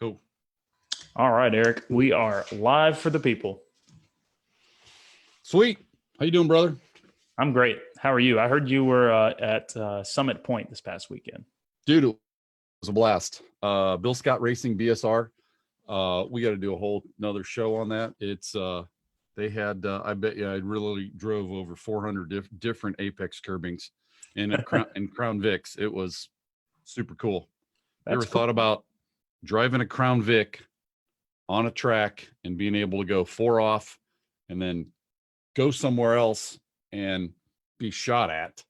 Cool. All right, Eric, we are live for the people. Sweet. How you doing, brother? I'm great. How are you? I heard you were at Summit Point this past weekend. Dude, it was a blast. Bill Scott Racing BSR. We got to do a whole another show on that. It's they had I bet you I really drove over 400 different apex curbings in Crown Vics. It was super cool. You ever thought about driving a Crown Vic on a track and being able to go 4 off and then go somewhere else and be shot at?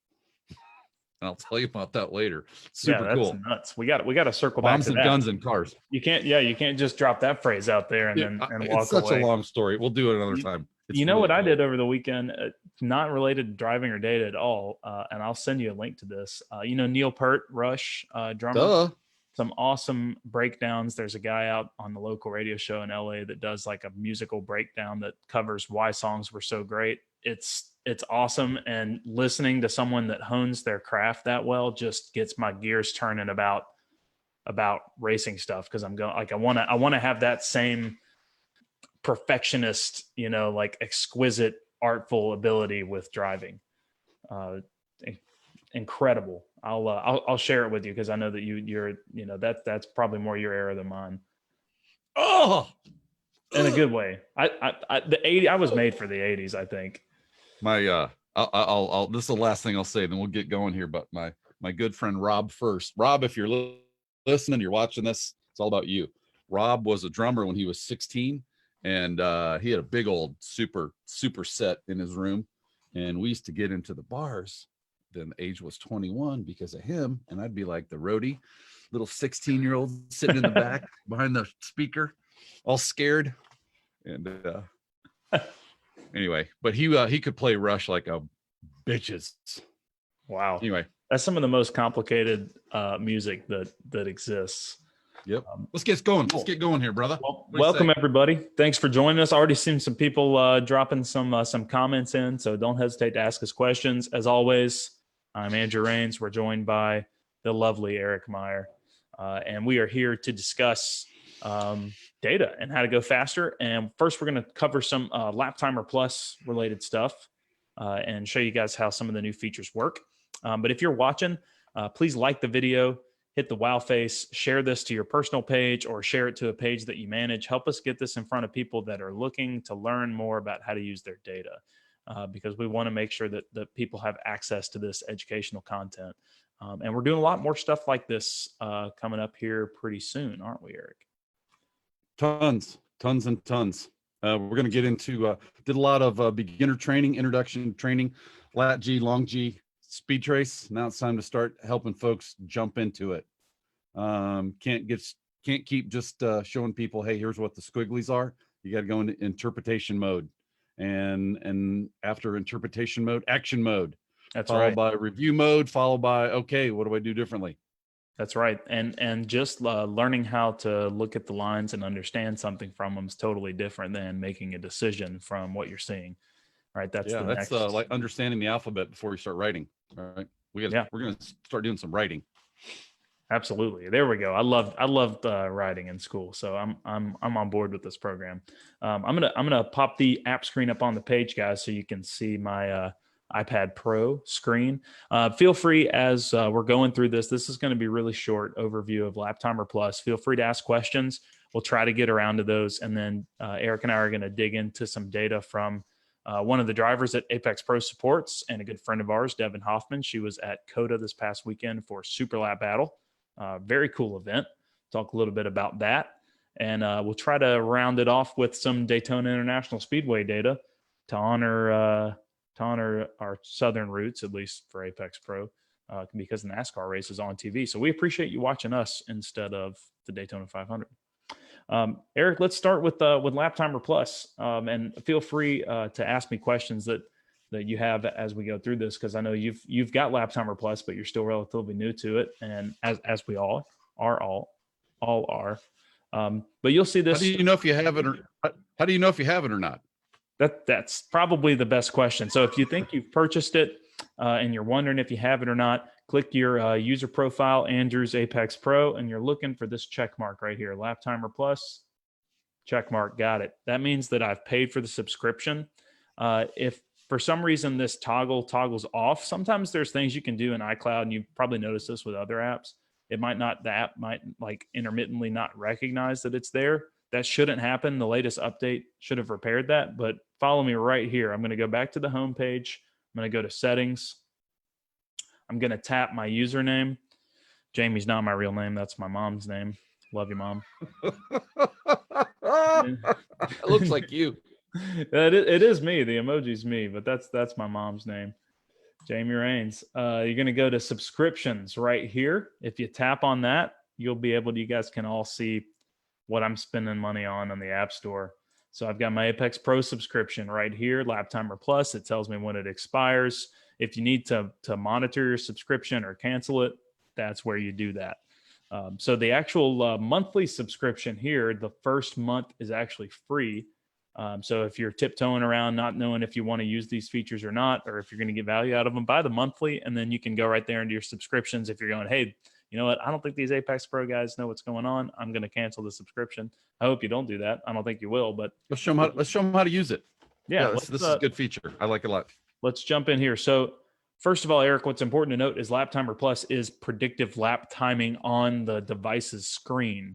And I'll tell you about that later. Super cool. Nuts. We got to circle Bombs back to and that. guns and cars. You can't just drop that phrase out there and walk away. It's such a long story. We'll do it another time. You know really what cool. I did over the weekend, not related to driving or data at all. And I'll send you a link to this. Neil Peart, Rush, drummer. Duh. Some awesome breakdowns. There's a guy out on the local radio show in LA that does like a musical breakdown that covers why songs were so great. It's awesome. And listening to someone that hones their craft that well just gets my gears turning about racing stuff. Cause I'm going like, I want to have that same perfectionist, like exquisite, artful ability with driving. Incredible. I'll share it with you because I know that you're that's probably more your era than mine. Oh, in a good way. I was made for the 80s, I think. I'll this is the last thing I'll say, then we'll get going here. But my good friend Rob first. Rob, if you're listening, you're watching this, it's all about you. Rob was a drummer when he was 16, and he had a big old super set in his room, and we used to get into the bars. Then the age was 21 because of him, and I'd be like the roadie, little 16-year-old sitting in the back behind the speaker, all scared. And anyway, but he could play Rush like a bitches. Wow. Anyway, that's some of the most complicated music that exists. Yep. Let's get going. Let's get going here, brother. Well, welcome everybody. Thanks for joining us. I already seen some people dropping some comments in, so don't hesitate to ask us questions. As always, I'm Andrew Rains. We're joined by the lovely Eric Meyer, and we are here to discuss data and how to go faster. And first, we're going to cover some Lap Timer Plus related stuff and show you guys how some of the new features work. But if you're watching, please like the video, hit the wow face, share this to your personal page or share it to a page that you manage. Help us get this in front of people that are looking to learn more about how to use their data. Because we want to make sure that people have access to this educational content. And we're doing a lot more stuff like this coming up here pretty soon, aren't we, Eric? Tons and tons. We're going to get into, did a lot of beginner training, introduction training, lat G, long G, speed trace. Now it's time to start helping folks jump into it. Can't keep just showing people, hey, here's what the squigglies are. You got to go into interpretation mode. And after interpretation mode, action mode. That's followed right. by review mode, followed by, okay, what do I do differently? That's right. And just learning how to look at the lines and understand something from them is totally different than making a decision from what you're seeing. Right. That's like understanding the alphabet before you start writing. All right. We're going to start doing some writing. Absolutely. There we go. I loved writing in school, so I'm on board with this program. I'm gonna pop the app screen up on the page, guys, so you can see my iPad Pro screen. Feel free as we're going through this. This is going to be really short overview of Lap Timer Plus. Feel free to ask questions. We'll try to get around to those, and then Eric and I are going to dig into some data from one of the drivers at Apex Pro Supports and a good friend of ours, Devin Hoffman. She was at Cota this past weekend for Super Lap Battle. Very cool event. Talk a little bit about that. And we'll try to round it off with some Daytona International Speedway data to honor our Southern roots, at least for Apex Pro, because the NASCAR race is on TV. So we appreciate you watching us instead of the Daytona 500. Eric, let's start with Lap Timer Plus. And feel free to ask me questions that you have as we go through this, because I know you've got Lap Timer Plus, but you're still relatively new to it, and as we all are. But you'll see this. How do you know if you have it, or how do you know if you have it or not? That's probably the best question. So if you think you've purchased it and you're wondering if you have it or not, click your user profile, Andrew's Apex Pro, and you're looking for this check mark right here, Lap Timer Plus. Check mark, got it. That means that I've paid for the subscription. If for some reason this toggles off, sometimes there's things you can do in iCloud, and you've probably noticed this with other apps. The app might like intermittently not recognize that it's there. That shouldn't happen. The latest update should have repaired that, but follow me right here. I'm going to go back to the home page. I'm going to go to settings. I'm going to tap my username. Jamie's not my real name. That's my mom's name. Love you, Mom. It looks like you. It is me. The emoji's me, but that's my mom's name. Jamie Rains. You're going to go to subscriptions right here. If you tap on that, you guys can all see what I'm spending money on the App Store. So I've got my Apex Pro subscription right here, Lap Timer Plus. It tells me when it expires. If you need to monitor your subscription or cancel it, that's where you do that. So the actual monthly subscription here, the first month is actually free. So if you're tiptoeing around, not knowing if you want to use these features or not, or if you're going to get value out of them, buy the monthly, and then you can go right there into your subscriptions. If you're going, hey, you know what? I don't think these Apex Pro guys know what's going on. I'm going to cancel the subscription. I hope you don't do that. I don't think you will, but let's show them how to use it. Yeah, this is a good feature. I like it a lot. Let's jump in here. So first of all, Eric, what's important to note is Lap Timer Plus is predictive lap timing on the device's screen.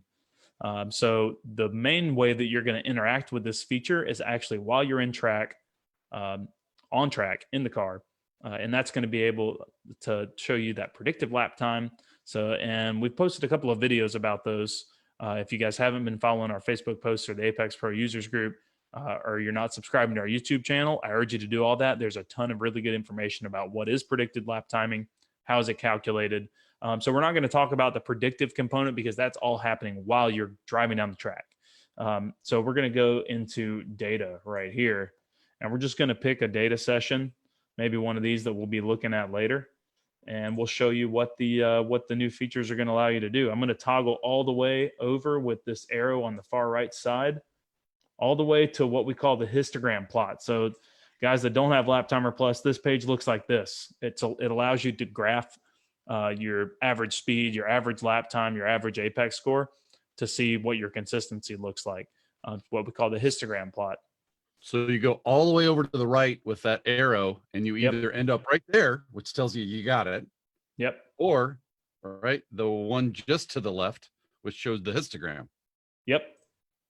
So the main way that you're going to interact with this feature is actually while you're on track in the car. And that's going to be able to show you that predictive lap time. So, and we've posted a couple of videos about those. If you guys haven't been following our Facebook posts or the Apex Pro users group, or you're not subscribing to our YouTube channel, I urge you to do all that. There's a ton of really good information about what is predicted lap timing, how is it calculated. So we're not going to talk about the predictive component because that's all happening while you're driving down the track. So we're going to go into data right here, and we're just going to pick a data session, maybe one of these that we'll be looking at later, and we'll show you what the new features are going to allow you to do. I'm going to toggle all the way over with this arrow on the far right side, all the way to what we call the histogram plot. So guys that don't have Lap Timer Plus, this page looks like this. It allows you to graph your average speed, your average lap time, your average Apex score to see what your consistency looks like. What we call the histogram plot. So you go all the way over to the right with that arrow, and you either end up right there, which tells you got it. Yep. Or right, the one just to the left, which shows the histogram. Yep.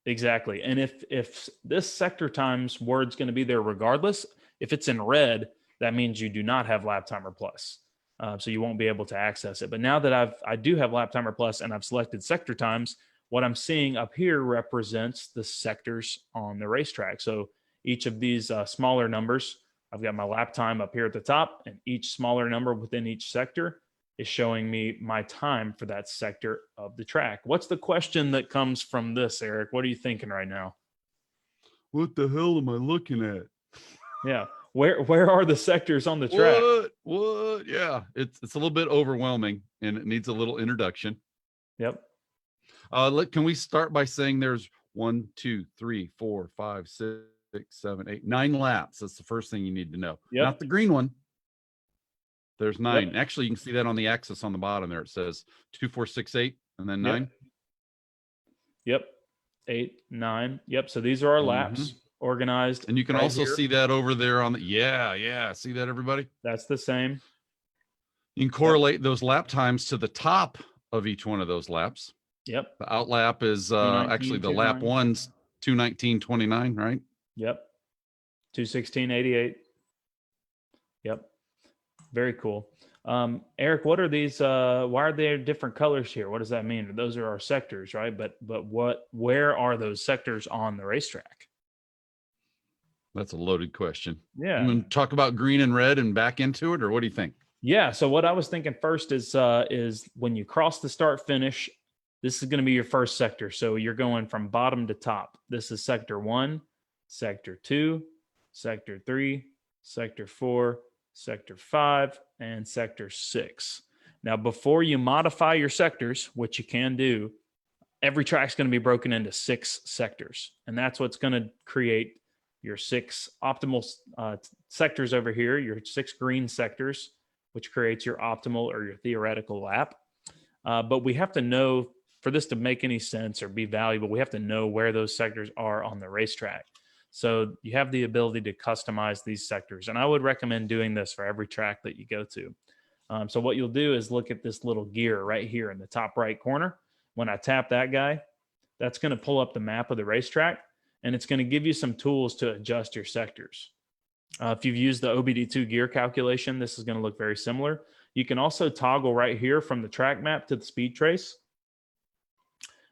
Exactly. And if this sector times word's going to be there regardless, if it's in red, that means you do not have Lap Timer Plus. So you won't be able to access it. But now that I do have Lap Timer Plus and I've selected sector times, what I'm seeing up here represents the sectors on the racetrack. So each of these smaller numbers, I've got my lap time up here at the top, and each smaller number within each sector is showing me my time for that sector of the track. What's the question that comes from this, Eric? What are you thinking right now? What the hell am I looking at? Yeah. Where are the sectors on the track? What? Yeah, it's a little bit overwhelming, and it needs a little introduction. Yep. Can we start by saying there's 1, 2, 3, 4, 5, 6, 7, 8, 9 laps. That's the first thing you need to know. Yep. Not the green one. There's 9. Yep. Actually, you can see that on the axis on the bottom there. It says 2, 4, 6, 8, and then 9. Yep. 8, 9. Yep. So these are our laps organized. And you can also see that over there on the, yeah. See that, everybody? That's the same. You can correlate those lap times to the top of each one of those laps. Yep. The out lap is actually the lap one's 2:19.29, right? Yep. 2:16.88. Yep. Very cool. Eric, what are these? Why are there different colors here? What does that mean? Those are our sectors, right? But where are those sectors on the racetrack? That's a loaded question. Yeah. You want to talk about green and red and back into it, or what do you think? Yeah. So what I was thinking first is when you cross the start finish, this is going to be your first sector. So you're going from bottom to top. This is sector 1, sector 2, sector 3, sector 4, sector 5, and sector 6. Now, before you modify your sectors, which you can do, every track's going to be broken into 6 sectors. And that's what's going to create your 6 optimal sectors over here, your 6 green sectors which creates your optimal or your theoretical lap. But we have to know, for this to make any sense or be valuable, we have to know where those sectors are on the racetrack. So you have the ability to customize these sectors. And I would recommend doing this for every track that you go to. So what you'll do is look at this little gear right here in the top right corner. When I tap that guy, that's going to pull up the map of the racetrack, and it's going to give you some tools to adjust your sectors. If you've used the OBD2 gear calculation, this is going to look very similar. You can also toggle right here from the track map to the speed trace,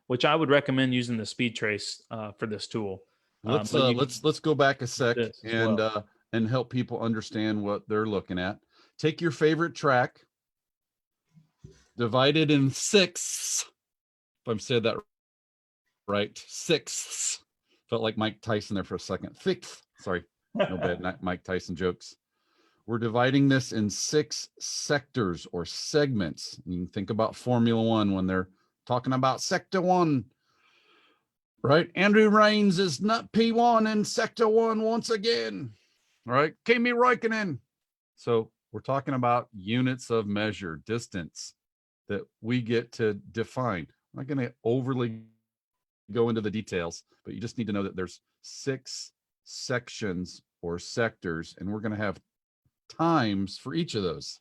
which I would recommend using the speed trace for this tool. Let's go back a sec and help people understand what they're looking at. Take your favorite track, divide it in sixths. If I'm saying that right, sixths. Felt like Mike Tyson there for a second. Sixth. Sorry, no bad Mike Tyson jokes. We're dividing this in 6 sectors or segments. You can think about Formula One when they're talking about Sector 1, right? Andrew Raines is not P1 in Sector 1 once again, right? Kimi Räikkönen. So we're talking about units of measure, distance that we get to define. I'm not going to overly go into the details, but you just need to know that there's 6 sections or sectors, and we're going to have times for each of those.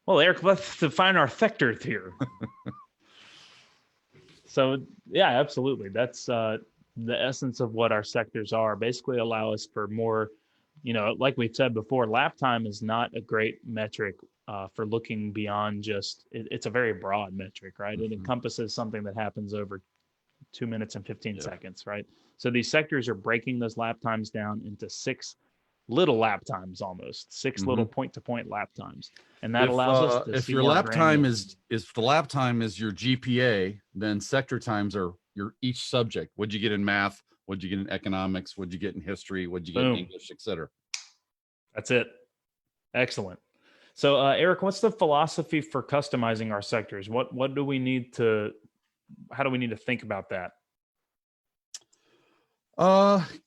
Well, Eric, let's define our sectors here. So yeah, absolutely. That's the essence of what our sectors are. Basically allow us for more, like we've said before, lap time is not a great metric for looking beyond just, it's a very broad metric, right? It encompasses something that happens over 2 minutes and 15 seconds, right? So these sectors are breaking those lap times down into 6 little lap times, almost 6 little point-to-point lap times, and that allows us to if see your more lap time is granular. if the lap time is your GPA, then sector times are your each subject. What'd you get in math? What'd you get in economics? What'd you get in history? What'd you get in English, etc.? That's it. Excellent. So Eric, what's the philosophy for customizing our sectors? What do we need to, how do we need to think about that?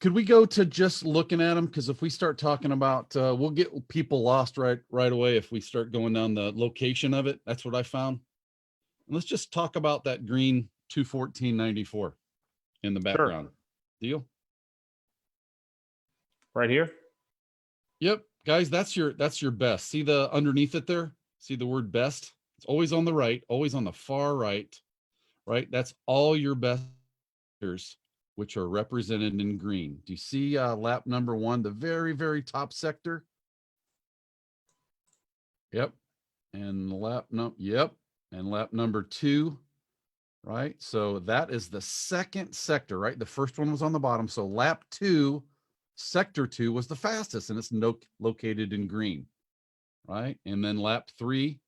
Could we go to just looking at them? Because if we start talking about, we'll get people lost right away if we start going down the location of it. That's what I found. And let's just talk about that green 214.94 in the background. Sure. Deal. Right here. Yep, guys, that's your best. See the underneath it there? See the word best? It's always on the right, always on the far right, right? That's all your best, which are represented in green. Do you see lap number 1, the very, very top sector? Yep. And lap number 2, right? So that is the second sector, right? The first one was on the bottom. So lap 2, sector 2 was the fastest, and it's located in green, right? And then lap 3,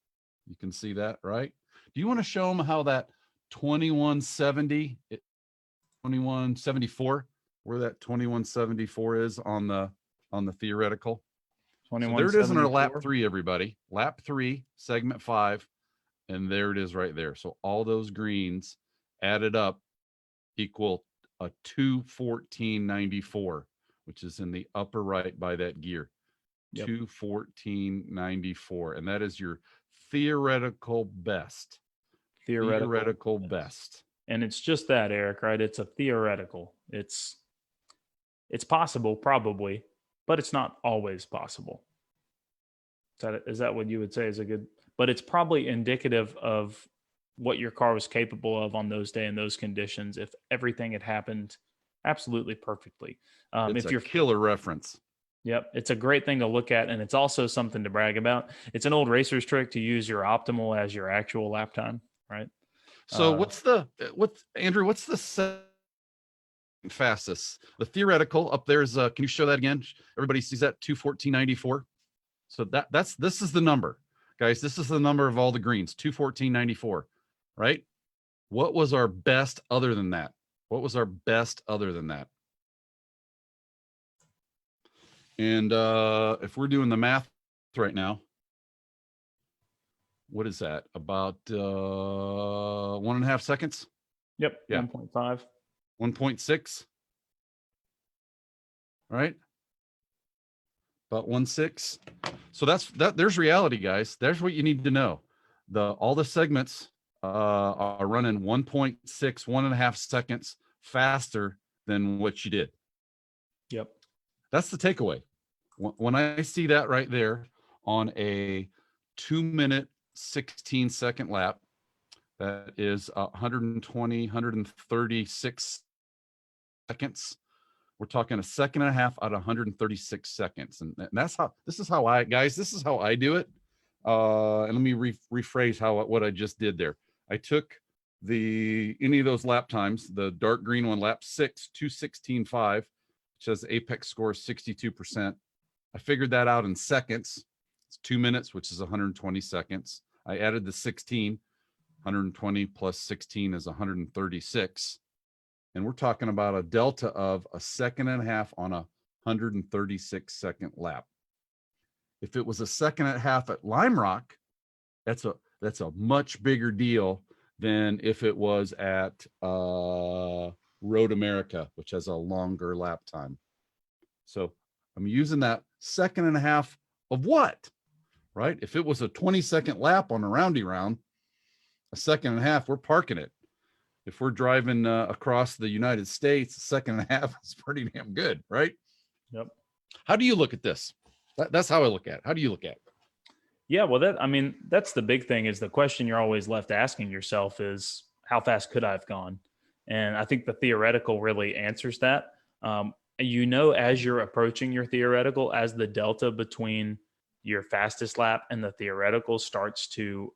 you can see that, right? Do you want to show them how that 2170, 2174, where that 2174 is on the theoretical? So there it is in our lap 3, everybody. Lap 3, segment 5, and there it is right there. So all those greens added up equal a 214.94, which is in the upper right by that gear. 214.94, and that is your theoretical best. Theoretical best. And it's just that, Eric, right? It's a theoretical. It's possible, probably, but it's not always possible. Is that what you would say is a good, but it's probably indicative of what your car was capable of on those day and those conditions if everything had happened absolutely perfectly. It's a killer reference. Yep. It's a great thing to look at, and it's also something to brag about. It's an old racer's trick to use your optimal as your actual lap time, right? So what's the fastest? The theoretical up there is, can you show that again? Everybody sees that 214.94. So this is the number, guys. This is the number of all the greens, 214.94, right? What was our best other than that? What was our best other than that? And if we're doing the math right now, what is that? About 1.5 seconds? Yep. Yeah. 1.5. 1.6. All right. about 1.6. So there's reality, guys. There's what you need to know. All the segments are running 1.6, 1.5 seconds faster than what you did. Yep. That's the takeaway. When I see that right there on a 2-minute, 16-second lap, that is 120, 136 seconds. We're talking a second and a half out of 136 seconds. And this is how I do it. And let me rephrase what I just did there. I took any of those lap times, the dark green one, lap 6, 2:16.5, which says apex score is 62%. I figured that out in seconds. It's 2 minutes, which is 120 seconds. I added the 16, 120 plus 16 is 136. And we're talking about a delta of a second and a half on a 136-second lap. If it was a second and a half at Lime Rock, that's a much bigger deal than if it was at Road America, which has a longer lap time. So I'm using that second and a half of what, right? If it was a 20-second lap on a roundy round, a second and a half, we're parking it. If we're driving across the United States, a second and a half is pretty damn good, right? Yep. How do you look at this? That's how I look at it. How do you look at it? Yeah, well, that's the big thing, is the question you're always left asking yourself is, how fast could I have gone? And I think the theoretical really answers that. As you're approaching your theoretical, as the delta between your fastest lap and the theoretical starts to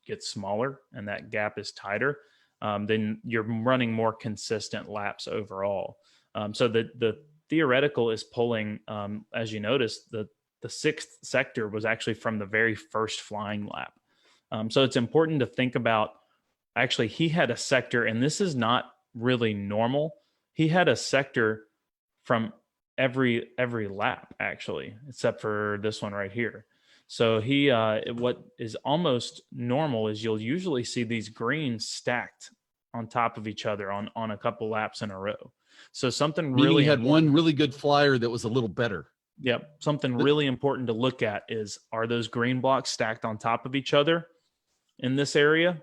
get smaller and that gap is tighter, then you're running more consistent laps overall. So the theoretical is pulling, as you noticed, the sixth sector was actually from the very first flying lap. So it's important to think about, actually, he had a sector, and this is not really normal. He had a sector from every lap, actually, except for this one right here. So what is almost normal is you'll usually see these greens stacked on top of each other on a couple laps in a row. So something Meaning really he had one really good flyer that was a little better. Yep. Something really important to look at is, are those green blocks stacked on top of each other in this area?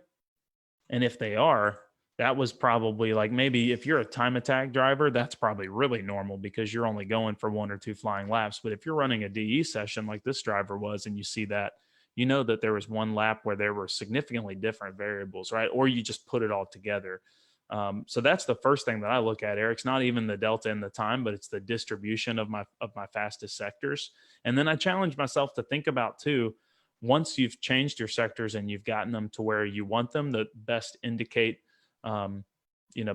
And if they are, that was probably, like, maybe if you're a time attack driver, that's probably really normal because you're only going for 1 or 2 flying laps. But if you're running a DE session like this driver was, and you see that, you know that there was one lap where there were significantly different variables, right? Or you just put it all together. So that's the first thing that I look at, Eric. It's not even the delta in the time, but it's the distribution of my fastest sectors. And then I challenge myself to think about, too, once you've changed your sectors and you've gotten them to where you want them, that best indicate,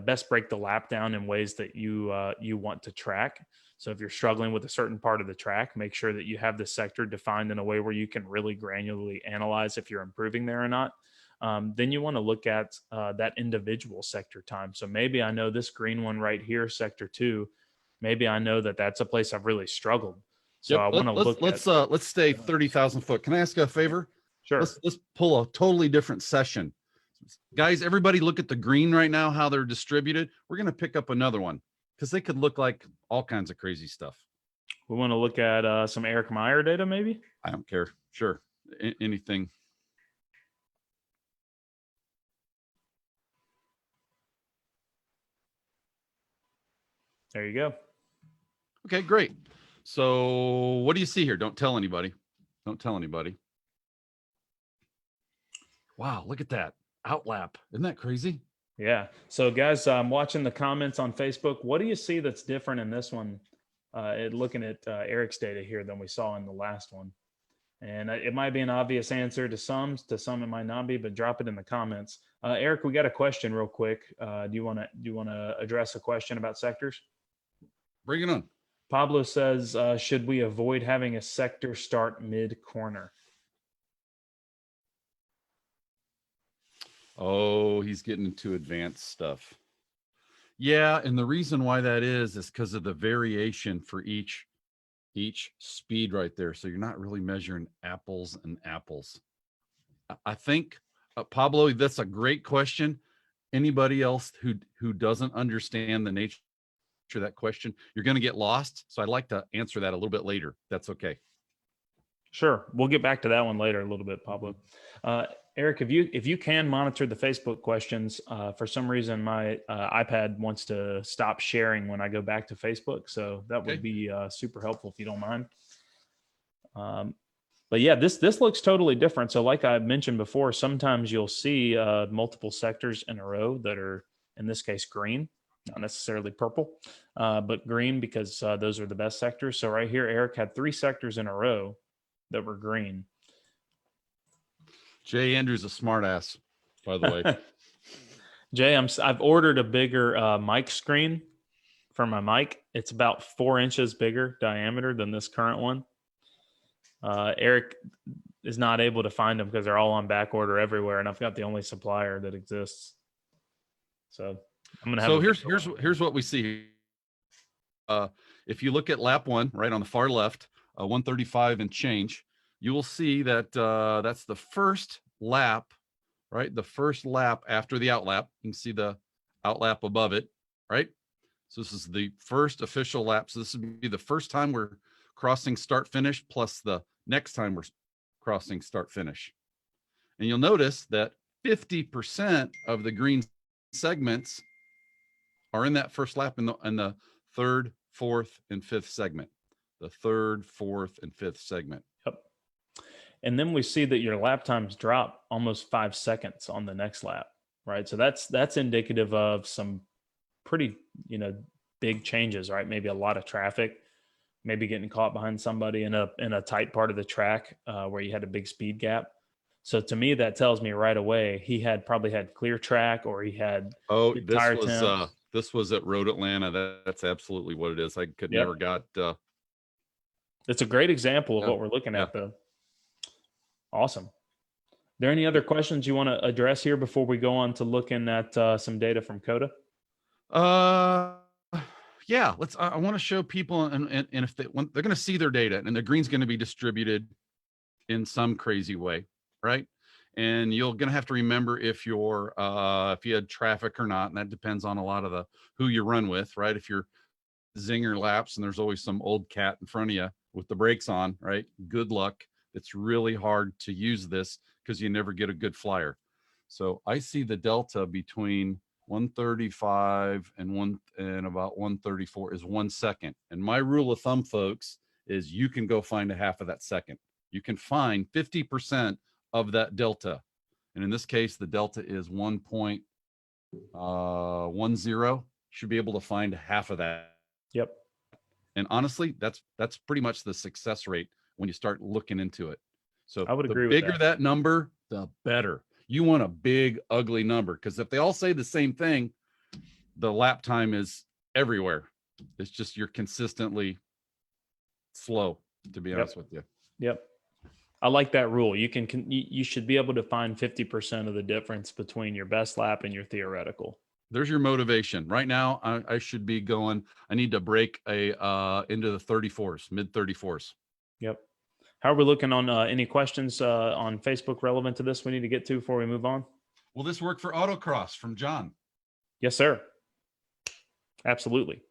best break the lap down in ways that you want to track. So if you're struggling with a certain part of the track, make sure that you have the sector defined in a way where you can really granularly analyze if you're improving there or not. Then you want to look at that individual sector time. So maybe I know this green one right here, sector 2, maybe I know that that's a place I've really struggled. So I want to let's stay 30,000 foot. Can I ask a favor? Sure. Let's pull a totally different session. Guys, everybody look at the green right now, how they're distributed. We're going to pick up another one because they could look like all kinds of crazy stuff. We want to look at some Eric Meyer data, maybe? I don't care. Sure. Anything. There you go. Okay, great. So what do you see here? Don't tell anybody. Don't tell anybody. Wow, look at that. Outlap. Isn't that crazy? Yeah. So guys, I'm watching the comments on Facebook. What do you see that's different in this one? Looking at Eric's data here than we saw in the last one. And it might be an obvious answer to some it might not be, but drop it in the comments. Eric, we got a question real quick. Do you want to address a question about sectors? Bring it on. Pablo says, should we avoid having a sector start mid-corner? Oh, he's getting into advanced stuff. Yeah, and the reason why that is because of the variation for each speed right there. So you're not really measuring apples and apples. I think, Pablo, that's a great question. Anybody else who doesn't understand the nature that question. You're going to get lost. So I'd like to answer that a little bit later. That's okay. Sure. We'll get back to that one later a little bit, Pablo. Eric, if you can monitor the Facebook questions, for some reason my iPad wants to stop sharing when I go back to Facebook. So that would be super helpful if you don't mind. But yeah, this looks totally different. So like I mentioned before, sometimes you'll see multiple sectors in a row that are, in this case, green, not necessarily purple, but green because those are the best sectors. So right here, Eric had 3 sectors in a row that were green. Jay Andrews a smart ass, by the way. Jay, I've ordered a bigger mic screen for my mic. It's about 4 inches bigger diameter than this current one. Eric is not able to find them because they're all on back order everywhere, and I've got the only supplier that exists. So I'm gonna have. So here's what we see. If you look at lap 1, right on the far left, 135 and change, you will see that that's the first lap, right? The first lap after the outlap. You can see the outlap above it, right? So this is the first official lap. So this would be the first time we're crossing start finish plus the next time we're crossing start finish. And you'll notice that 50% of the green segments are in that first lap in the 3rd, 4th, and 5th segment. The 3rd, 4th, and 5th segment. Yep. And then we see that your lap times drop almost 5 seconds on the next lap, right? So that's indicative of some pretty, big changes, right? Maybe a lot of traffic, maybe getting caught behind somebody in a tight part of the track where you had a big speed gap. So to me, that tells me right away he probably had clear track, or he had this was at Road Atlanta. That's absolutely what it is. I could never got. It's a great example of what we're looking at, though. Awesome. There any other questions you want to address here before we go on to looking at some data from Cota? Yeah, I want to show people, and if they're going to see their data, and the green's going to be distributed in some crazy way, right? And you're going to have to remember if you had traffic or not, and that depends on a lot of who you run with, right? If you're zinger laps and there's always some old cat in front of you with the brakes on, right? Good luck. It's really hard to use this because you never get a good flyer. So I see the delta between 135 and about 134 is 1 second. And my rule of thumb, folks, is you can go find a half of that second. You can find 50% of that delta. And in this case, the delta is 1.10. You should be able to find half of that. Yep. And honestly, that's pretty much the success rate when you start looking into it. So I would agree with the bigger that number, the better. You want a big, ugly number, because if they all say the same thing, the lap time is everywhere. It's just you're consistently slow, to be honest with you. Yep. I like that rule. You should be able to find 50% of the difference between your best lap and your theoretical. There's your motivation. Right now, I should be going. I need to break into the 34s, mid 34s. Yep. How are we looking on any questions on Facebook relevant to this we need to get to before we move on? Will this work for autocross from John? Yes, sir. Absolutely.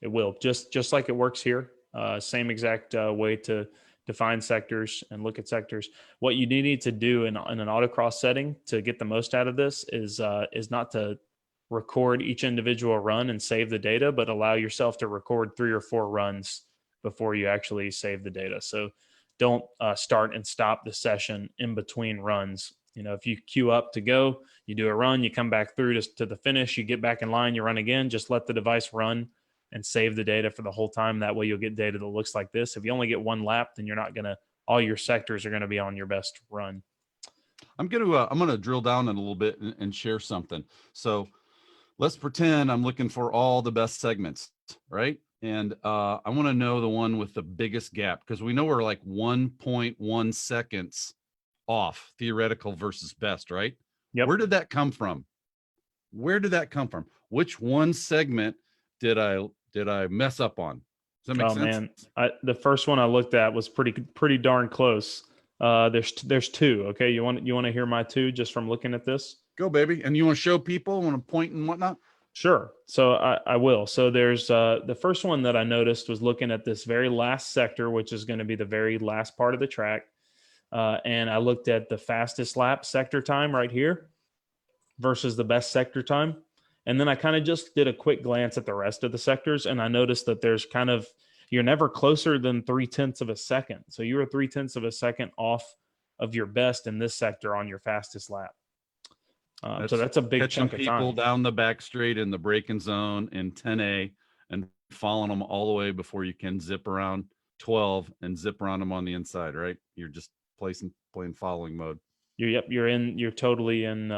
It will. Just like it works here. Same exact way to define sectors and look at sectors. What you need to do in an autocross setting to get the most out of this is not to record each individual run and save the data, but allow yourself to record 3 or 4 runs before you actually save the data. So don't start and stop the session in between runs. If you queue up to go, you do a run, you come back through to the finish, you get back in line, you run again, just let the device run and save the data for the whole time. That way you'll get data that looks like this. If you only get 1 lap, then you're not all your sectors are going to be on your best run. I'm going to drill down in a little bit and share something. So let's pretend I'm looking for all the best segments, right? And I want to know the one with the biggest gap, because we know we're like 1.1 seconds off theoretical versus best, right? Yep. Where did that come from? Which one segment did I mess up on? Does that make sense? Man, the first one I looked at was pretty darn close. There's 2. Okay, you want to hear my 2 just from looking at this? Go, baby. And you want to show people, want to point and whatnot? Sure. So I will. So there's the first one that I noticed was looking at this very last sector, which is going to be the very last part of the track. And I looked at the fastest lap sector time right here versus the best sector time. And then I kind of just did a quick glance at the rest of the sectors. And I noticed that you're never closer than 0.3 of a second. So you were 0.3 of a second off of your best in this sector on your fastest lap. So that's a big catching chunk of people time. down the back straight in the braking zone in 10A and following them all the way before you can zip around 12 and zip around them on the inside, right? You're just playing following mode. You're totally in.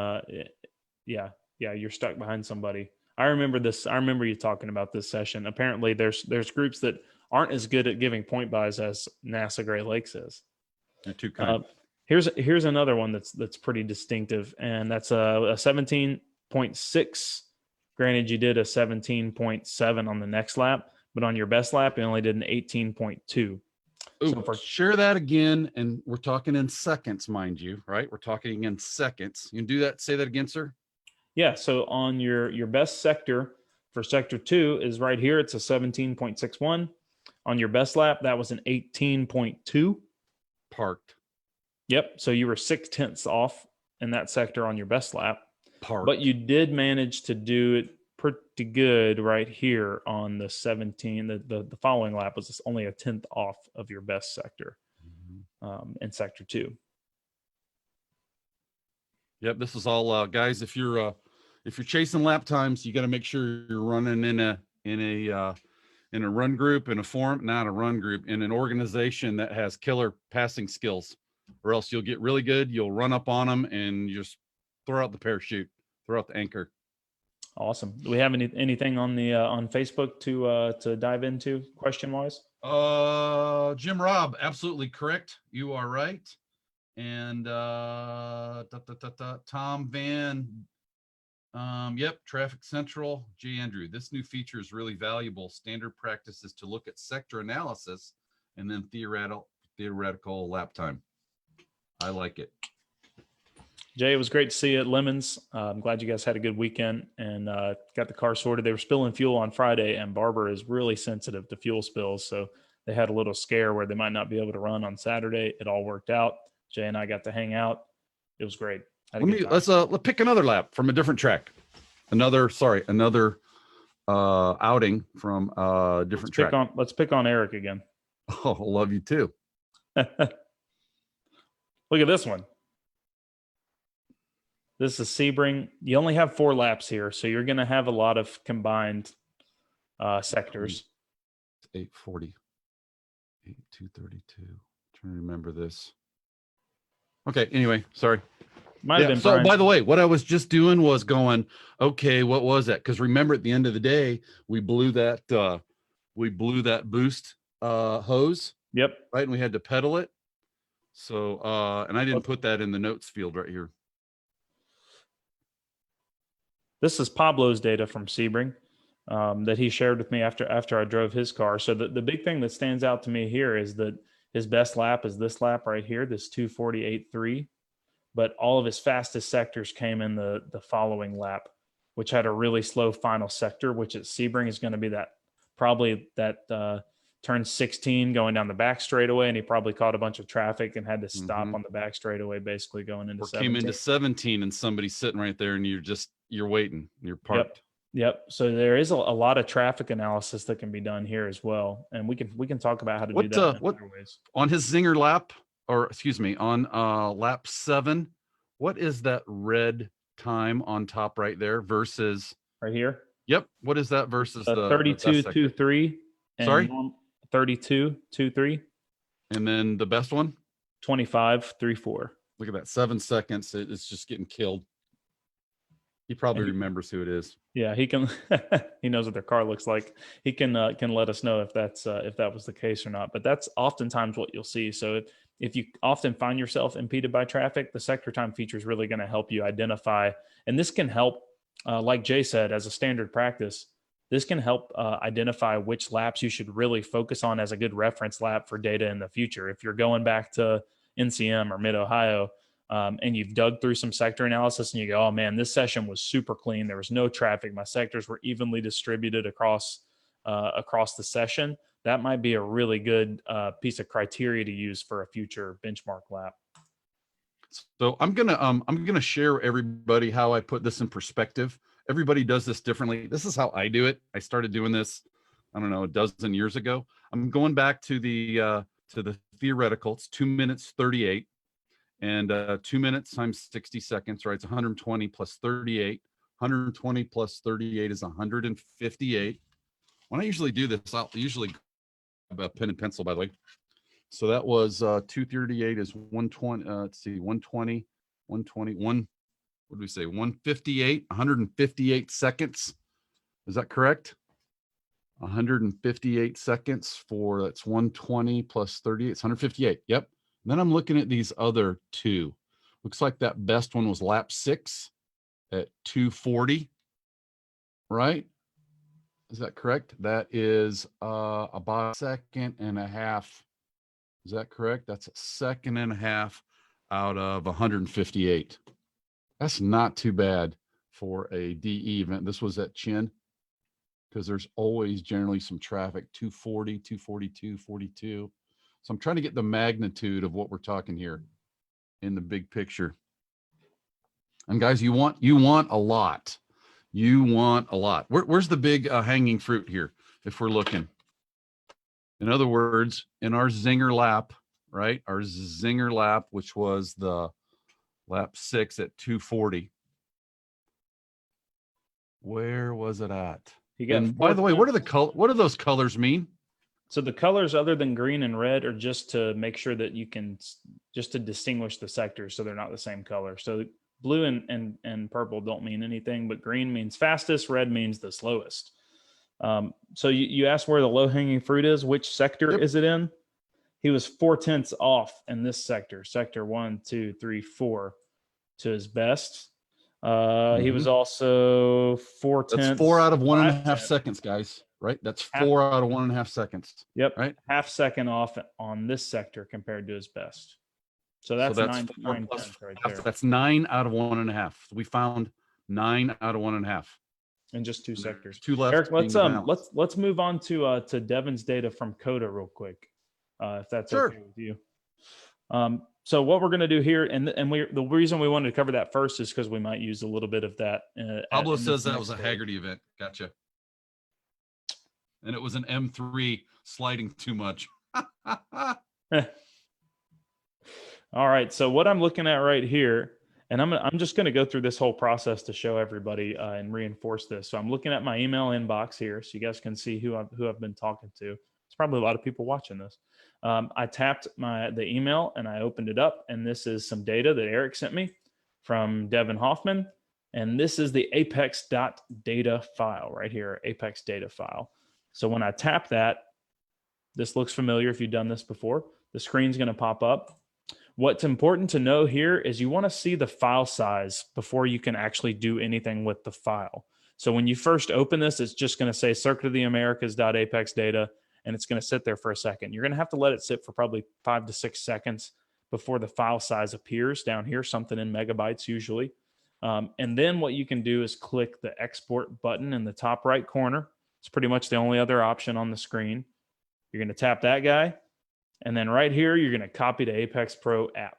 Yeah. You're stuck behind somebody. I remember this. I remember you talking about this session. Apparently there's groups that aren't as good at giving point buys as NASA Great Lakes is. You're too kind. Here's another one that's pretty distinctive, and that's a 17.6. Granted, you did a 17.7 on the next lap, but on your best lap, you only did an 18.2. So share that again, and we're talking in seconds, mind you, right? We're talking in seconds. You can do that. Say that again, sir. Yeah. So on your best sector for sector 2 is right here. It's a 17.61. On your best lap, that was an 18.2. Parked. Yep. So you were 0.6 off in that sector on your best lap. Parked. But you did manage to do it pretty good right here on the 17. The following lap was only a 1/10 off of your best sector in sector 2. Yep. This is all guys. If you're chasing lap times, you got to make sure you're running in a run group, in a form, not a run group, in an organization that has killer passing skills, or else you'll get really good. You'll run up on them and you just throw out the parachute, throw out the anchor. Awesome. Do we have anything on the on Facebook to dive into question wise? Jim Robb, absolutely correct. You are right. And Tom Van, yep, Traffic Central. J. Andrew, this new feature is really valuable. Standard practice is to look at sector analysis and then theoretical lap time. I like it. Jay, it was great to see you at Lemons. I'm glad you guys had a good weekend and got the car sorted. They were spilling fuel on Friday, and Barber is really sensitive to fuel spills. So they had a little scare where they might not be able to run on Saturday. It all worked out. Jay and I got to hang out. It was great. Let's pick another lap from a different track. Another outing from a different track. Let's pick on Eric again. Oh, love you too. Look at this one. This is Sebring. You only have 4 laps here, so you're going to have a lot of combined sectors. 840, 8232. Trying to remember this. Okay. Anyway, sorry. Might have been. So, by the way, what I was just doing was going, okay, what was that? Because remember, at the end of the day, we blew that boost hose. Yep. Right, and we had to pedal it. So, and I didn't put that in the notes field right here. This is Pablo's data from Sebring that he shared with me after I drove his car. So the big thing that stands out to me here is that his best lap is this lap right here, this 2:48.3. But all of his fastest sectors came in the following lap, which had a really slow final sector, which at Sebring is going to be that turn 16 going down the back straightaway, and he probably caught a bunch of traffic and had to stop on the back straightaway, basically going into 17. Came into 17 and somebody's sitting right there, and you're waiting, you're parked. Yep. So there is a lot of traffic analysis that can be done here as well, and we can talk about how to do that in other ways. On his zinger lap, or excuse me, on lap 7, what is that red time on top right there versus right here? Yep. What is that versus the 32.23? Sorry, 32.23. And then the best one, 25.34. Look at that, 7 seconds. It's just getting killed. He probably remembers who it is. Yeah, he can. He knows what their car looks like. He can let us know if that was the case or not. But that's oftentimes what you'll see. So if you often find yourself impeded by traffic, the sector time feature is really going to help you identify. And this can help, like Jay said, as a standard practice, this can help identify which laps you should really focus on as a good reference lap for data in the future. If you're going back to NCM or Mid-Ohio, and you've dug through some sector analysis and you go, oh man, this session was super clean. There was no traffic. My sectors were evenly distributed across the session. That might be a really good piece of criteria to use for a future benchmark lap. So I'm gonna share everybody how I put this in perspective. Everybody does this differently. This is how I do it. I started doing this, I don't know, a dozen years ago. I'm going back to the theoretical. It's 2 minutes 38, and 2 minutes times 60 seconds, right? It's 120 plus 38. 120 plus 38 is 158. When I usually do this, I'll usually grab a pen and pencil, by the way. So that was 238 is 120. Let's see, 120, 121. What did we say? 158, 158 seconds. Is that correct? 158 seconds for, that's 120 plus 38. It's 158. Yep. And then I'm looking at these other two. Looks like that best one was lap 6 at 240. Right? Is that correct? That is about a second and a half. Is that correct? That's a second and a half out of 158. That's not too bad for a DE event. This was at Chin, because there's always generally some traffic, 240, 242, 42. So I'm trying to get the magnitude of what we're talking here in the big picture. And guys, you want a lot. You want a lot. Where's the big hanging fruit here if we're looking? In other words, in our zinger lap, right? Our zinger lap, which was the lap 6 at 240. Where was it at? And by the way, what do those colors mean? So the colors other than green and red are just to make sure that you can, just to distinguish the sectors so they're not the same color. So blue and purple don't mean anything, but green means fastest, red means the slowest. So you asked where the low hanging fruit is, which sector is it in? He was 4/10 off in this sector 1, 2, 3, 4 to his best. He was also 4/10. That's 4 out of 1.5 seconds, guys. Right? That's 4 out of 1.5 seconds. Yep. Right. Half second off on this sector compared to his best. So that's 9 tenths right there. That's 9 out of 1.5. We found 9 out of 1.5. In just 2 sectors. 2 left. Eric, let's move on to Devin's data from Cota real quick, if that's okay with you. So what we're going to do here, and the reason we wanted to cover that first is because we might use a little bit of that. Pablo says that was a Haggerty event. Gotcha. And it was an M3 sliding too much. All right. So what I'm looking at right here, and I'm just going to go through this whole process to show everybody and reinforce this. So I'm looking at my email inbox here, so you guys can see who I've been talking to. It's probably a lot of people watching this. I tapped the email and I opened it up, and this is some data that Eric sent me from Devin Hoffman, and this is the apex.data file right here, apex data file. So when I tap that, this looks familiar if you've done this before. The screen's going to pop up. What's important to know here is you want to see the file size before you can actually do anything with the file. So when you first open this, it's just going to say Circuit of the Americas.apex data, and it's going to sit there for a second. You're going to have to let it sit for probably 5 to 6 seconds before the file size appears down here, something in megabytes usually. And then what you can do is click the export button in the top right corner. It's pretty much the only other option on the screen. You're going to tap that guy. And then right here, you're going to copy the Apex Pro app.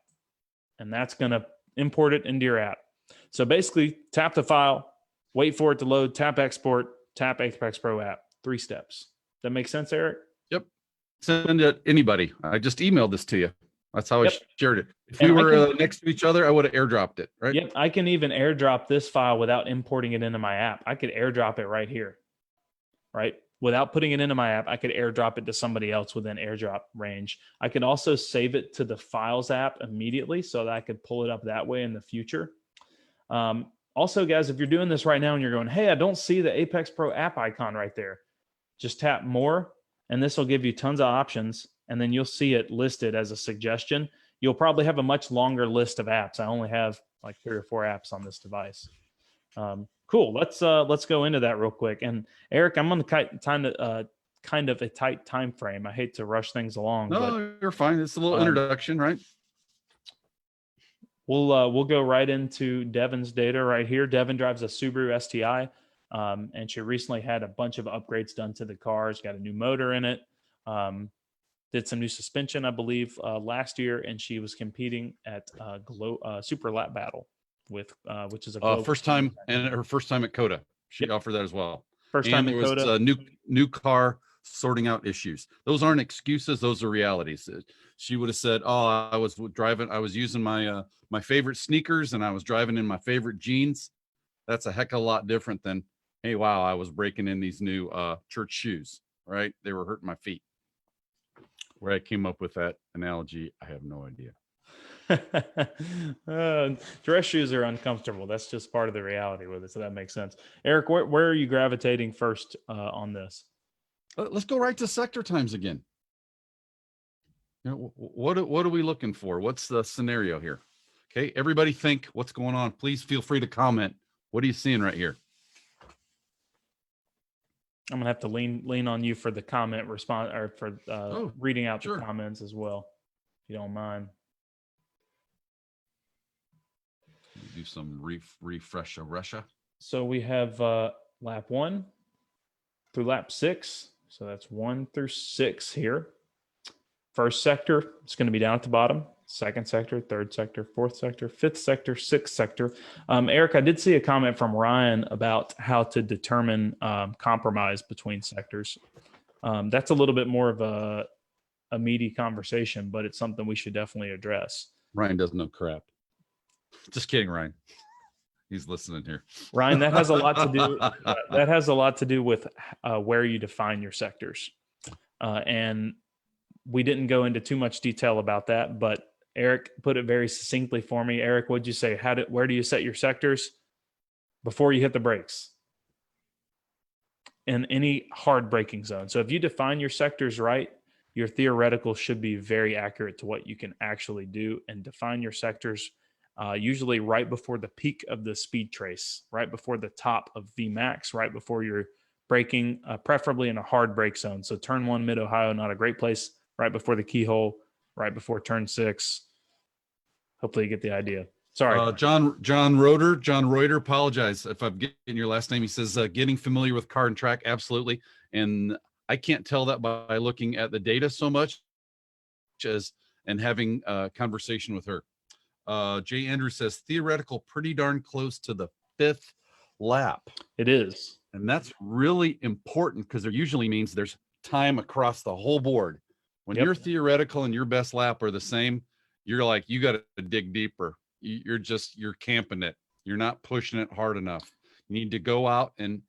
And that's going to import it into your app. So basically, tap the file, wait for it to load, tap export, tap Apex Pro app. 3 steps. That make sense, Eric? Yep. Send it to anybody. I just emailed this to you. That's how I shared it. If we were next to each other, I would have airdropped it, right? Yep. I can even airdrop this file without importing it into my app. I could airdrop it right here, right? Without putting it into my app, I could airdrop it to somebody else within airdrop range. I could also save it to the Files app immediately so that I could pull it up that way in the future. Also, guys, if you're doing this right now and you're going, hey, I don't see the Apex Pro app icon right there, just tap More, and this will give you tons of options, and then you'll see it listed as a suggestion. You'll probably have a much longer list of apps. I only have like 3 or 4 apps on this device. Cool. Let's go into that real quick. And Eric, I'm on the kind of a tight time frame. I hate to rush things along. No, you're fine. It's a little introduction, right? We'll go right into Devin's data right here. Devin drives a Subaru STI, and she recently had a bunch of upgrades done to the car. It's got a new motor in it. Did some new suspension, I believe, last year, and she was competing at Super Lap Battle with which is a global First time, and her first time at Cota. She Yep. offered that as well. First And time there at was Cota. a new car sorting out issues. Those aren't excuses; those are realities. She would have said, "Oh, I was driving. I was using my favorite sneakers, and I was driving in my favorite jeans." That's a heck of a lot different than, "Hey, wow, I was breaking in these new church shoes. Right? They were hurting my feet." Where I came up with that analogy, I have no idea. Dress shoes are uncomfortable. That's just part of the reality with it. So that makes sense. Eric, where are you gravitating first on this? Let's go right to sector times again. You know, what are we looking for? What's the scenario here? Okay, everybody think what's going on. Please feel free to comment. What are you seeing right here? I'm gonna have to lean on you for the comment response or for reading out sure. the comments as well, if you don't mind. Do some refresh of Russia. So we have lap 1 through lap 6. So that's 1 through 6 here. First sector, it's going to be down at the bottom. Second sector, third sector, fourth sector, fifth sector, sixth sector. Eric, I did see a comment from Ryan about how to determine compromise between sectors. That's a little bit more of a meaty conversation, but it's something we should definitely address. Ryan doesn't know crap. Just kidding, Ryan. He's listening here. Ryan, that has a lot to do. That has a lot to do with where you define your sectors, and we didn't go into too much detail about that. But Eric put it very succinctly for me. Eric, what'd you say? Where do you set your sectors before you hit the brakes in any hard braking zone? So if you define your sectors right, your theoretical should be very accurate to what you can actually do, and define your sectors. Usually right before the peak of the speed trace, right before the top of VMAX, right before you're braking, preferably in a hard brake zone. So turn 1 mid-Ohio, not a great place, right before the keyhole, right before turn 6. Hopefully you get the idea. Sorry. John Reuter, apologize if I'm getting your last name. He says, getting familiar with car and track. Absolutely. And I can't tell that by looking at the data so much as and having a conversation with her. Jay Andrews says theoretical pretty darn close to the 5th lap. It is. And that's really important because there usually means there's time across the whole board. When your theoretical and your best lap are the same, you're like, you got to dig deeper. You're camping it. You're not pushing it hard enough. You need to go out and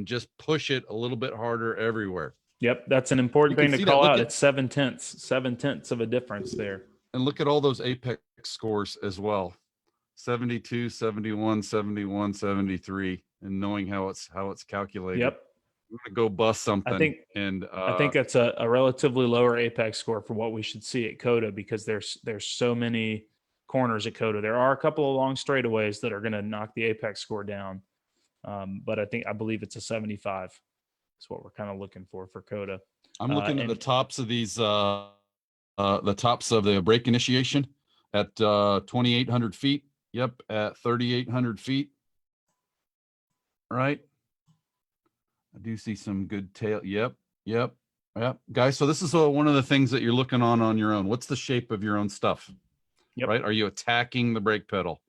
just push it a little bit harder everywhere. Yep. That's an important thing to call out. It's 7/10 of a difference there. And look at all those apex scores as well. 72, 71, 71, 73, and knowing how it's calculated. Yep. I'm gonna go bust something. I think that's a relatively lower apex score for what we should see at Cota, because there's so many corners at Cota. There are a couple of long straightaways that are going to knock the apex score down, but I believe it's a 75. That's what we're kind of looking for Cota. I'm looking at the tops of these, the tops of the brake initiation at 2,800 feet. Yep, at 3,800 feet. Right. I do see some good tail. Yep. Guys, so this is one of the things that you're looking on your own. What's the shape of your own stuff? Yep. Right? Are you attacking the brake pedal?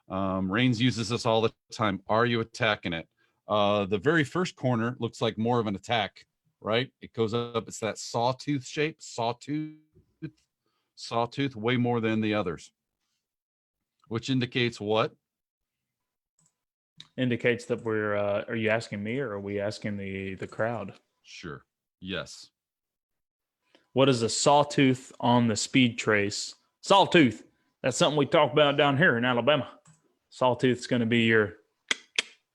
Rains uses this all the time. Are you attacking it? The very first corner looks like more of an attack, right? It goes up. It's that sawtooth shape, sawtooth, way more than the others, which indicates what? Indicates that we're, are you asking me or are we asking the crowd? Sure. Yes. What is a sawtooth on the speed trace? Sawtooth. That's something we talk about down here in Alabama. Sawtooth's going to be your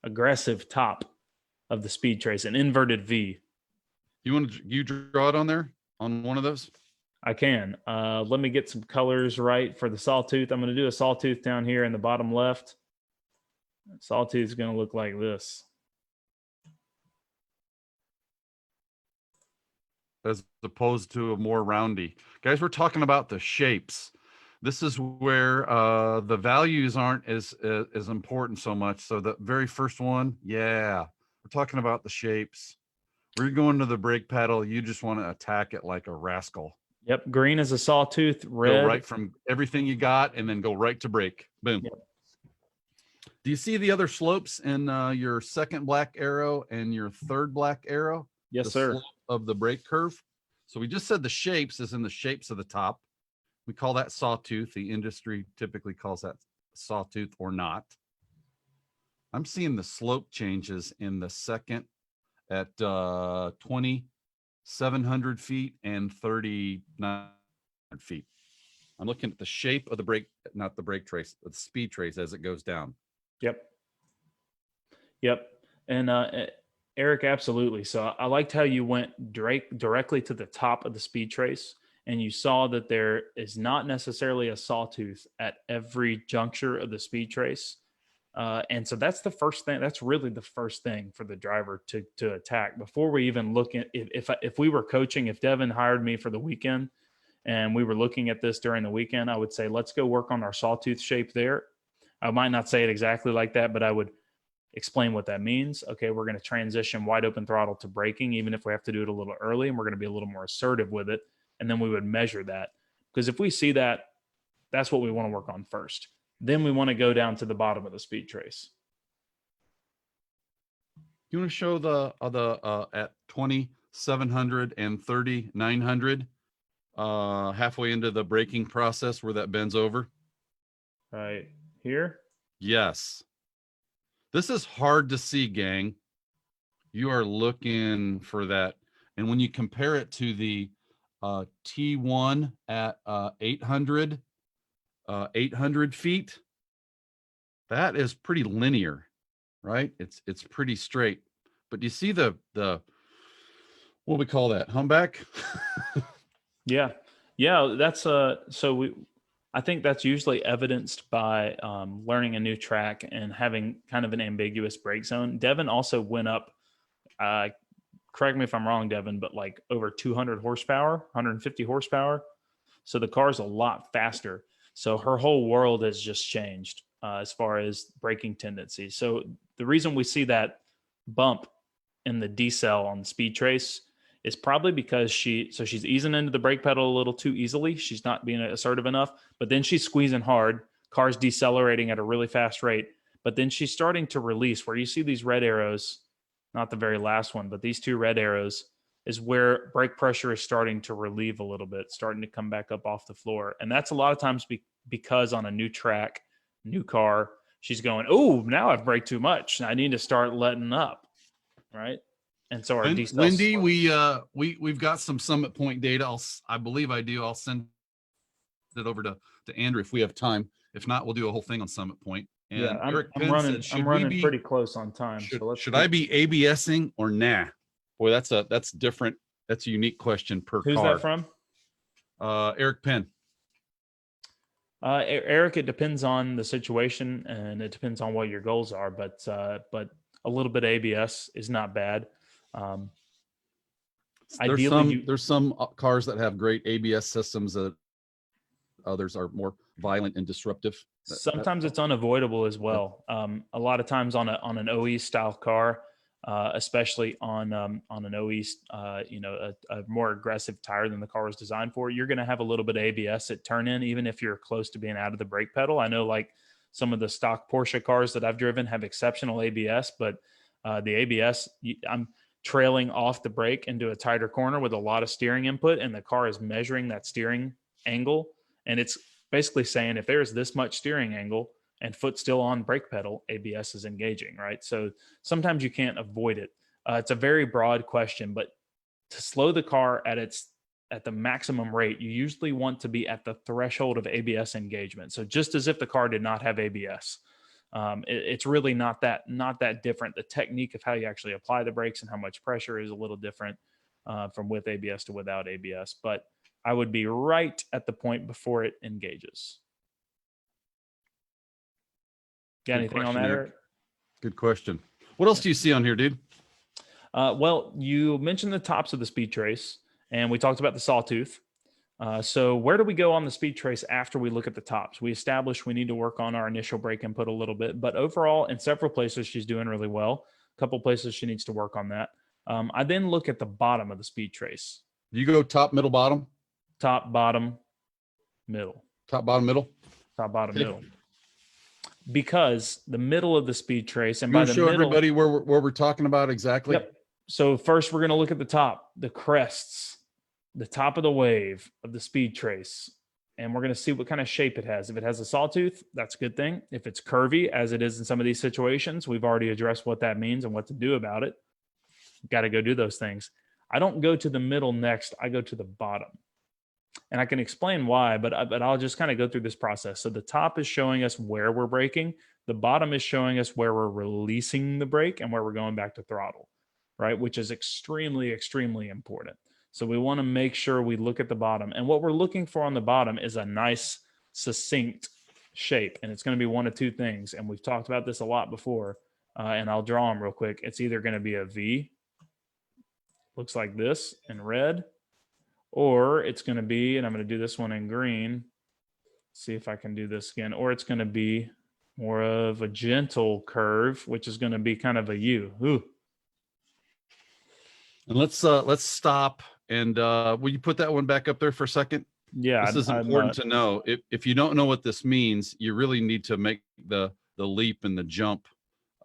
aggressive top of the speed trace, an inverted V. You draw it on there on one of those? I can. Let me get some colors right for the sawtooth. I'm going to do a sawtooth down here in the bottom left. Sawtooth is going to look like this. As opposed to a more roundy. Guys, we're talking about the shapes. This is where the values aren't as important so much. So the very first one, yeah, we're talking about the shapes. We're going to the brake pedal. You just want to attack it like a rascal. Yep. Green is a sawtooth. Go Red. right from everything you got, and then go right to brake. Boom. Yep. Do you see the other slopes in your second black arrow and your third black arrow? Yes, The sir. slope of the brake curve. So we just said the shapes is in the shapes of the top. We call that sawtooth. The industry typically calls that sawtooth or not. I'm seeing the slope changes in the second at 2,700 feet and 3,900 feet. I'm looking at the shape of the brake, not the brake trace, but the speed trace as it goes down. Yep. Yep. And Eric, absolutely. So I liked how you went directly to the top of the speed trace, and you saw that there is not necessarily a sawtooth at every juncture of the speed trace. And so that's the first thing. That's really the first thing for the driver to attack before we even look at if we were coaching. If Devin hired me for the weekend and we were looking at this during the weekend, I would say let's go work on our sawtooth shape there. I might not say it exactly like that, but I would explain what that means. Okay, we're going to transition wide open throttle to braking, even if we have to do it a little early, and we're going to be a little more assertive with it. And then we would measure that, because if we see that, that's what we want to work on first. Then we want to go down to the bottom of the speed trace. You want to show the at 2,700 and 3,900 halfway into the braking process where that bends over? Right here? Yes. This is hard to see, gang. You are looking for that. And when you compare it to the T1 at 800 feet, that is pretty linear, right? It's pretty straight. But do you see the what do we call that? Humpback? Yeah. That's I think that's usually evidenced by learning a new track and having kind of an ambiguous brake zone. Devin also went up, correct me if I'm wrong, Devin, but like over 200 horsepower, 150 horsepower. So the car's a lot faster. So her whole world has just changed as far as braking tendencies. So the reason we see that bump in the decel on the speed trace is probably because she's easing into the brake pedal a little too easily. She's not being assertive enough, but then she's squeezing hard. Car's decelerating at a really fast rate, but then she's starting to release, where you see these red arrows, not the very last one, but these two red arrows is where brake pressure is starting to relieve a little bit, starting to come back up off the floor. And that's a lot of times because on a new track, new car, she's going, oh, now I've braked too much. I need to start letting up, right? And so our Wendy, we've got some Summit Point data. I believe I do. I'll send it over to Andrew if we have time. If not, we'll do a whole thing on Summit Point. And yeah, Eric I'm Penn running. said, I'm running pretty close on time. Should I be ABSing or nah? Boy, that's different. That's a unique question per Who's car. that from? Eric Penn. Eric, it depends on the situation and it depends on what your goals are, but a little bit ABS is not bad. There's some cars that have great ABS systems that others are more violent and disruptive. Sometimes it's unavoidable as well. A lot of times on an OE style car, especially on an OE, a more aggressive tire than the car was designed for, you're going to have a little bit of ABS at turn in, even if you're close to being out of the brake pedal. I know like some of the stock Porsche cars that I've driven have exceptional ABS, but the ABS, I'm trailing off the brake into a tighter corner with a lot of steering input, and the car is measuring that steering angle. And it's basically saying if there's this much steering angle and foot still on brake pedal, ABS is engaging, right? So sometimes you can't avoid it. It's a very broad question, but to slow the car at the maximum rate, you usually want to be at the threshold of ABS engagement. So just as if the car did not have ABS. It's really not that different. The technique of how you actually apply the brakes and how much pressure is a little different from with ABS to without ABS. But I would be right at the point before it engages. Got anything on that, Eric? Good question. What else do you see on here, dude? Well, you mentioned the tops of the speed trace, and we talked about the sawtooth. So where do we go on the speed trace after we look at the tops? We established we need to work on our initial brake input a little bit, but overall in several places she's doing really well. A couple places she needs to work on that. I then look at the bottom of the speed trace. You go top, middle, bottom, Top, bottom, middle. top, bottom, middle. Top, bottom, Okay. middle. Because the middle of the speed trace, and You by want the to show middle, everybody where we're talking about exactly? Yep. So first we're going to look at the top, the crests, the top of the wave of the speed trace. And we're going to see what kind of shape it has. If it has a sawtooth, that's a good thing. If it's curvy, as it is in some of these situations, we've already addressed what that means and what to do about it. Got to go do those things. I don't go to the middle next. I go to the bottom. And I can explain why, but I'll just kind of go through this process. So the top is showing us where we're braking. The bottom is showing us where we're releasing the brake and where we're going back to throttle, right? Which is extremely, extremely important. So we want to make sure we look at the bottom. And what we're looking for on the bottom is a nice, succinct shape. And it's going to be one of two things. And we've talked about this a lot before. And I'll draw them real quick. It's either going to be a V, looks like this in red, or it's going to be, and I'm going to do this one in green, see if I can do this again, or it's going to be more of a gentle curve, which is going to be kind of a U. Ooh. And let's stop. And will you put that one back up there for a second? Yeah. This is important to know. If you don't know what this means, you really need to make the leap and the jump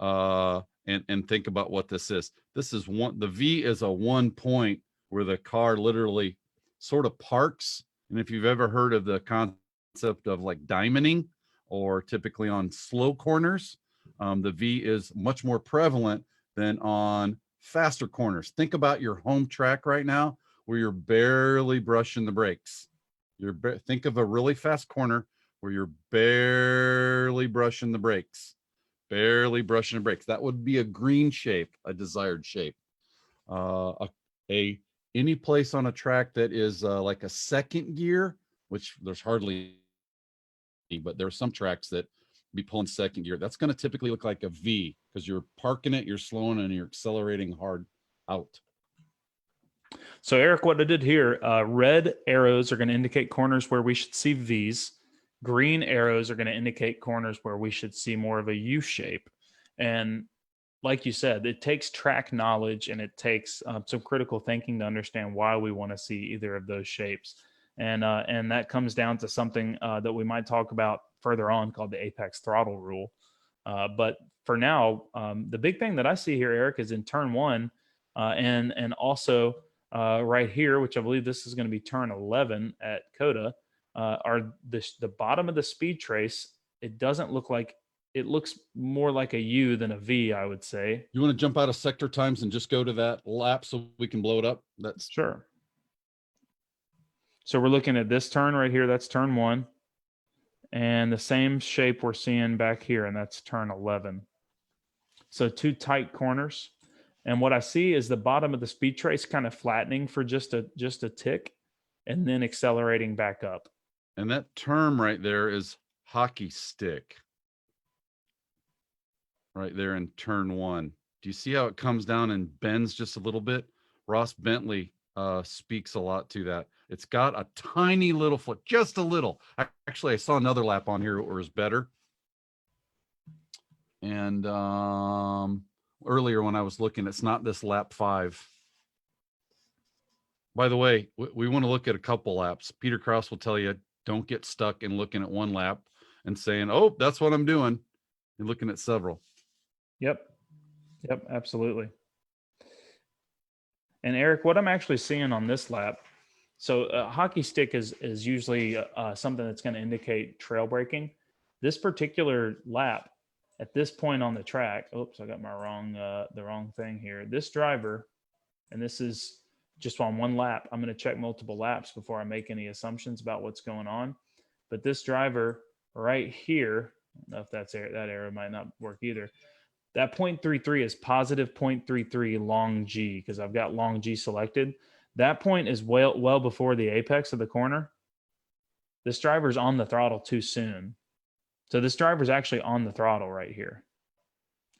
and think about what this is. This is the V is a 1 point where the car literally sort of parks. And if you've ever heard of the concept of like diamonding, or typically on slow corners, the V is much more prevalent than on faster corners. Think about your home track right now where you're barely brushing the brakes. Think of a really fast corner where you're barely brushing the brakes. Barely brushing the brakes. That would be a green shape, a desired shape. Any place on a track that is like a second gear, which there's hardly, but there are some tracks that be pulling second gear. That's going to typically look like a V because you're parking it, you're slowing, and you're accelerating hard out. So Eric, what I did here, red arrows are going to indicate corners where we should see V's. Green arrows are going to indicate corners where we should see more of a U shape. And like you said, it takes track knowledge and it takes some critical thinking to understand why we want to see either of those shapes. And that comes down to something that we might talk about further on called the apex throttle rule. But for now, the big thing that I see here, Eric, is in turn one and also right here, which I believe this is going to be turn 11 at Cota, are the bottom of the speed trace. It doesn't look like, it looks more like a U than a V, I would say. You want to jump out of sector times and just go to that lap so we can blow it up? That's sure. So we're looking at this turn right here. That's turn one. And the same shape we're seeing back here, and that's turn 11. So two tight corners. And what I see is the bottom of the speed trace kind of flattening for just a tick and then accelerating back up. And that term right there is hockey stick. Right there in turn one. Do you see how it comes down and bends just a little bit? Ross Bentley speaks a lot to that. It's got a tiny little foot, just a little. Actually, I saw another lap on here where it was better. And earlier when I was looking, it's not this lap 5. By the way, we want to look at a couple laps. Peter Krause will tell you, don't get stuck in looking at one lap and saying, oh, that's what I'm doing. You're looking at several. Yep, absolutely. And Eric, what I'm actually seeing on this lap, so a hockey stick is usually something that's going to indicate trail braking. This particular lap, at this point on the track, oops, I got my the wrong thing here. This driver, and this is just on one lap. I'm going to check multiple laps before I make any assumptions about what's going on. But this driver right here, I don't know if that arrow might not work either. That 0.33 is positive 0.33 long G because I've got long G selected. That point is well before the apex of the corner. This driver's on the throttle too soon. So this driver's actually on the throttle right here.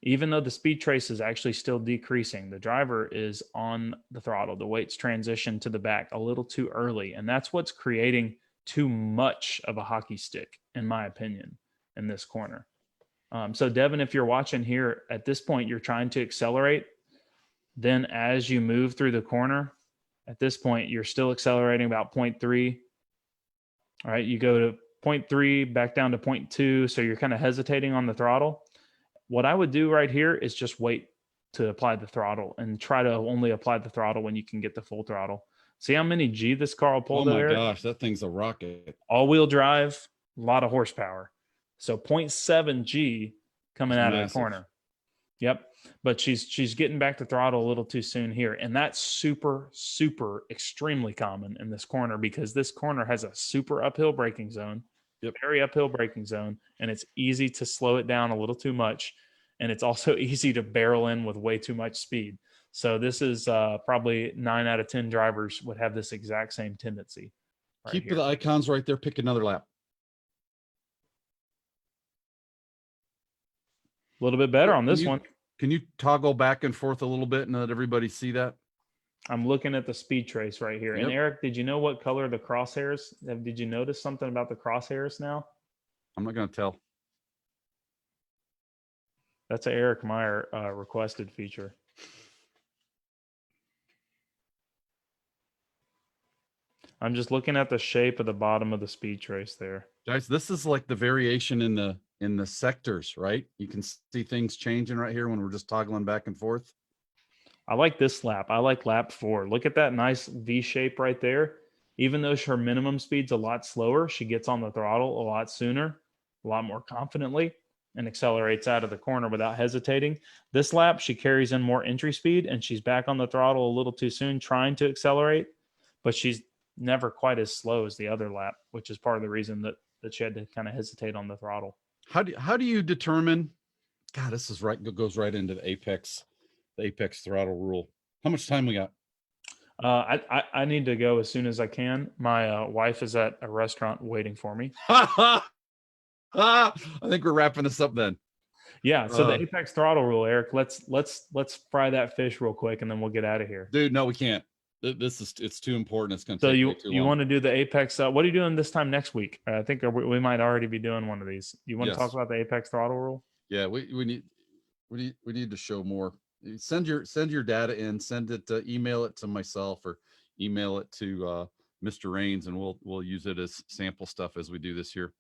even though the speed trace is actually still decreasing, the driver is on the throttle. The weight's transitioned to the back a little too early. And that's what's creating too much of a hockey stick, in my opinion, in this corner. So, Devin, if you're watching here, at this point, you're trying to accelerate. Then, as you move through the corner, at this point, you're still accelerating about 0.3. All right, you go to 0.3, back down to 0.2. So you're kind of hesitating on the throttle. What I would do right here is just wait to apply the throttle and try to only apply the throttle when you can get the full throttle. See how many G this car will pull Oh my there? gosh, that thing's a rocket. All-wheel drive, a lot of horsepower. So 0.7 G coming It's out massive. of the corner. Yep. But she's getting back to throttle a little too soon here. And that's super, super extremely common in this corner because this corner has a super uphill braking zone. Yep. Very uphill braking zone. And it's easy to slow it down a little too much. And it's also easy to barrel in with way too much speed. So this is probably 9 out of 10 drivers would have this exact same tendency. Keep the icons right there. Pick another lap. A little bit better on this one. Can you toggle back and forth a little bit and let everybody see that? I'm looking at the speed trace right here. Yep. And Eric, did you know what color the crosshairs? Did you notice something about the crosshairs now? I'm not going to tell. That's an Eric Meyer requested feature. I'm just looking at the shape of the bottom of the speed trace there. Guys, this is like the variation in the sectors, right? You can see things changing right here when we're just toggling back and forth. I like this lap. I like lap 4. Look at that nice V shape right there. Even though her minimum speed's a lot slower, she gets on the throttle a lot sooner, a lot more confidently, and accelerates out of the corner without hesitating. This lap, she carries in more entry speed, and she's back on the throttle a little too soon, trying to accelerate, but she's never quite as slow as the other lap, which is part of the reason that she had to kind of hesitate on the throttle. How do you determine? God, this is right. Goes right into the apex throttle rule. How much time we got? I need to go as soon as I can. My wife is at a restaurant waiting for me. I think we're wrapping this up then. Yeah. So the apex throttle rule, Eric. Let's fry that fish real quick, and then we'll get out of here. Dude, no, we can't. It's too important. It's going to so take you way too you long. want to do the apex? What are you doing this time next week? I think we might already be doing one of these. You want to talk about the apex throttle rule? Yeah, we need to show more. Send your data in. Send it. Email it to myself or email it to Mr. Rains, and we'll use it as sample stuff as we do this year.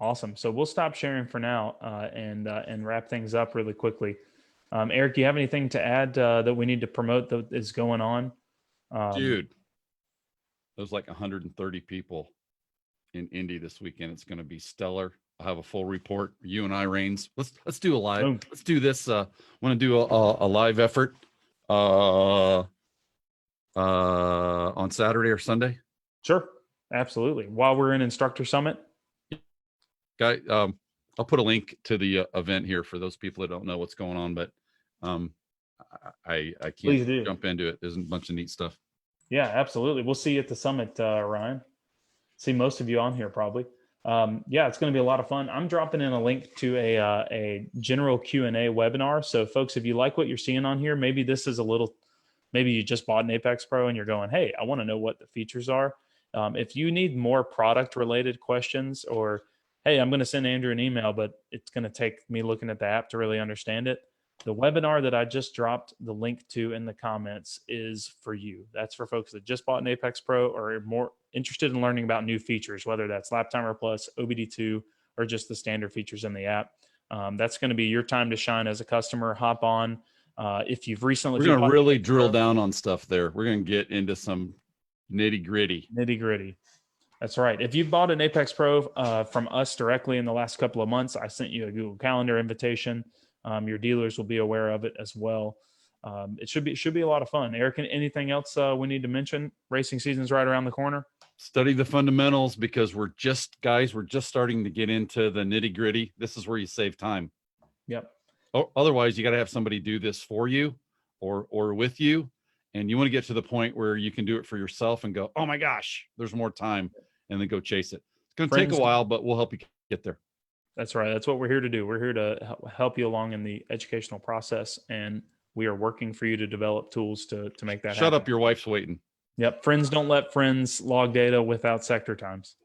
Awesome. So we'll stop sharing for now and wrap things up really quickly. Eric, do you have anything to add that we need to promote that is going on? Dude, there's like 130 people in Indy this weekend. It's going to be stellar. I'll have a full report. You and I, Rains. Let's do a live. Boom. Let's do this. Want to do a live effort on Saturday or Sunday? Sure, absolutely. While we're in Instructor Summit. Guy, I'll put a link to the event here for those people that don't know what's going on, but I can't jump into it. There's a bunch of neat stuff. Yeah, absolutely. We'll see you at the summit, Ryan. See most of you on here probably. Yeah, it's going to be a lot of fun. I'm dropping in a link to a general Q&A webinar. So folks, if you like what you're seeing on here, maybe this is maybe you just bought an Apex Pro and you're going, hey, I want to know what the features are. If you need more product related questions or, hey, I'm going to send Andrew an email, but it's going to take me looking at the app to really understand it. The webinar that I just dropped the link to in the comments is for you. That's for folks that just bought an Apex Pro or are more interested in learning about new features, whether that's Lap Timer Plus, OBD2, or just the standard features in the app. That's going to be your time to shine as a customer. Hop on. If you've recently... We're going to really drill down on stuff there. We're going to get into some nitty gritty. That's right. If you've bought an Apex Pro from us directly in the last couple of months, I sent you a Google Calendar invitation. Your dealers will be aware of it as well. It should be a lot of fun. Eric, anything else we need to mention? Racing season's right around the corner. Study the fundamentals because we're just starting to get into the nitty gritty. This is where you save time. Yep. Otherwise, you got to have somebody do this for you or with you. And you want to get to the point where you can do it for yourself and go, oh my gosh, there's more time, and then go chase it. It's going to take a while, but we'll help you get there. That's right. That's what we're here to do. We're here to help you along in the educational process, and we are working for you to develop tools to make that Shut happen. up, your wife's waiting. Yep. Friends don't let friends log data without sector times.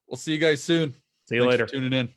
We'll see you guys soon. See you Thanks later. for tuning in.